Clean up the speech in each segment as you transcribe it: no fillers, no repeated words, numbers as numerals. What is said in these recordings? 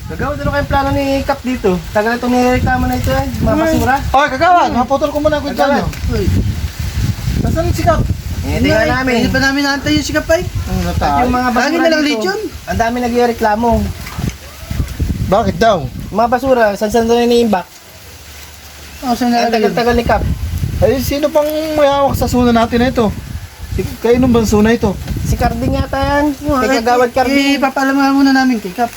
Kagawad, ano kayong plano ni Kap dito? Tagal itong nireklamo na ito eh, mga basura. Okay, kagawad, maputol ko muna ang kwento nyo. Nasaan si Kap? Hindi nga namin. Hindi pa namin naantay yung sikap ay. Yung mga basura Lagi na lang dito, lechon. ang dami nagreklamo. Bakit daw? Mga basura, saan na iniimbak? Saan Ang tagal-tagal ni Kap. Ay, sino pang may hawak sa suna natin na ito? Kayo nung bang suna ito? Si Carding yata yan. Kay Kagawad Carding. Ipapalamahan muna namin kay Kap.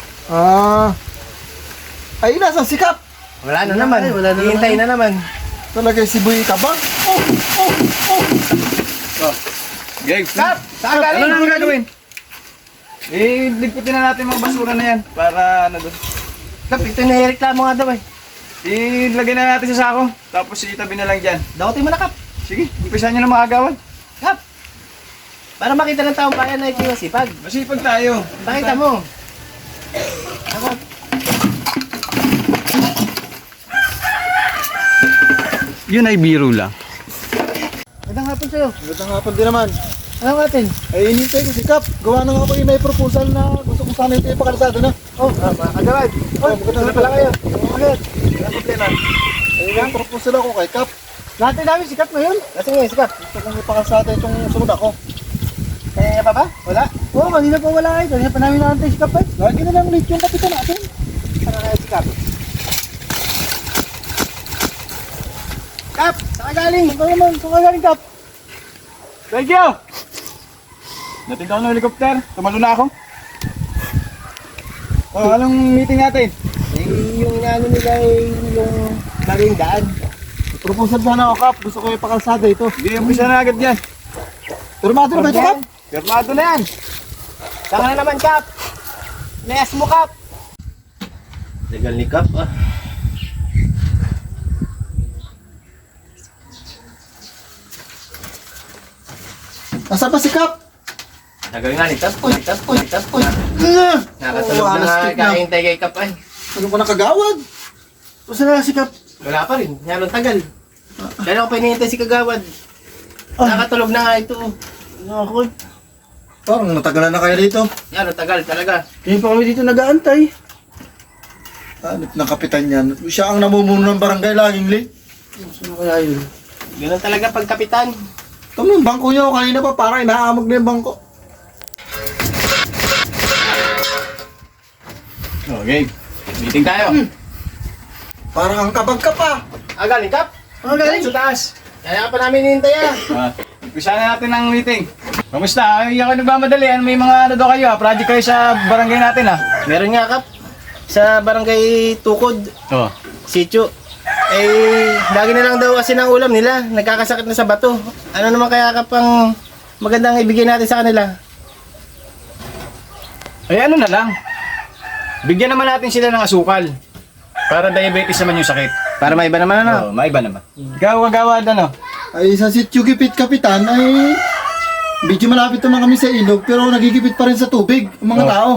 Ay, nasan si Kap? Wala na naman. Wala na Hihintay na naman. Talaga si Boy Kabang? Gang, Kap! Saan galing? ano na gagawin? Ligpitin na natin mga basura na yan para ano doon. Kap, ito nireklamo nga daw eh. Ilagay na natin sa sako, tapos itabi na lang dyan. Dakotin mo na, Kap. Sige, umpisahan nyo na mga agawan. Kap! Para makita ng taong bayan na ito yung sipag. Masipag tayo. Pakita mo. Ako. Yun ay biro lang. Magandang hapon sa'yo. Magandang hapon din naman. Ano natin? Ay, hinintay ko si Kap. Gawa na nga ako yung may proposal na gusto ko sana ito yung pakalsado na. Mga Kagawad. Magandang pala kayo. Okay. Walang problema. Ay, may proposal ako kay Kap. Natin namin si Kap ngayon. Kasi ngayon si Kap. Gusto kong ipakalsado itong suna ko. Kanina pa ba? Wala? Oo, kanina pa wala eh. Kanina pa namin naantay si Kap ay. Lagi na lang ulit yung kapitan natin. Saan kaya si Kap? Kap! Saan ka galing? Ikaw naman, kung ka galing Kap. Thank you! Natin ako ng helicopter. Tumalo na ako. Oh, anong meeting natin? Yung inaano nila yung maling daan. Proposal sana ako, Kap. Gusto ko yung pakalsado ito. Sige, umpisa na agad yan. Turmado na ba ito, Kap? Firmado na yan. Saan ka na naman, Kap? Layas mo, Kap! Legal ni Kap, ah. Nasaan ba si Kap? Tagal nga ni Tapoy. Nakatulog Oh, na nga alas kahintay kay Kap ay. Ano ko nakagawad? Saan na si Kap? Wala pa rin. Yan ang tagal. Kaya ako pinihintay si Kagawad. Nakatulog na nga ito. Ako. Parang natagalan na kaya dito. Yan ang tagal talaga. Kaya pa kami dito nag-aantay. Hanip ng kapitan yan. Siya ang namumuno ng barangay laging late. Saan kaya yun? Ganun talaga pag kapitan. Ito yung bangko niyo kanina pa parang inaamag na yung bangko. Okay, meeting tayo. Parang ang kabag ka pa. Galing Kap? Galing. Sa taas. Kaya ka pa namin hinihintay ah. Umpisa na natin ang meeting. Kamusta? Ay, ako nagmamadali. May mga ano daw kayo project kayo sa barangay natin Meron nga Kap. Sa barangay Tukod, Oh. Sitio. Lagi na lang daw kasi ng ulam nila. Nagkakasakit na sa bato. Ano naman kaya Kap ang magandang ibigay natin sa kanila? Ay ano na lang. Bigyan naman natin sila ng asukal. Para diabetes naman yung sakit. Para maiba naman ano? Oh, maiba naman. Gawa-gawa ano? Ay sa sityo gipit kapitan ay medyo malapit naman kami sa ilog pero nagigipit pa rin sa tubig ang mga Oh. tao.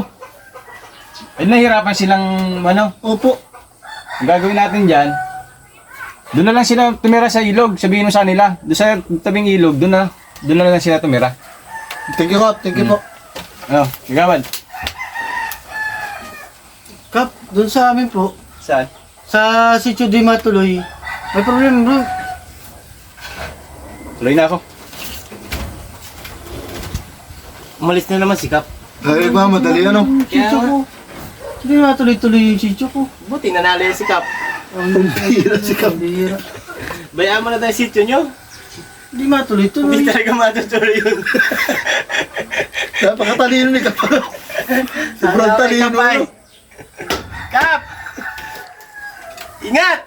Ay nahirapan silang ano. Opo. Ang gagawin natin dyan, doon na lang sila tumira sa ilog. Sabihin mo sa nila, doon sa tabing ilog, doon na lang sila tumira. Thank you, Kap. Thank you po. Ano, gagawin? Kap, doon sa amin po, Saan? sa Sitio Di Matuloy, may problema bro. Tuloy na ako. Umalis na naman si Kap. Ay ba, madali ano? Sitio ko. Hindi matuloy-tuloy yung sitio ko. Buti nanalo yan si Kap. Ang Hira si Kap. bihira. Bayaan mo na tayo sityo nyo. Hindi matuloy-tuloy. Hindi talaga matutuloy yun. Napakatalino ni Kap. Sobrang talino. Kap! Ingat!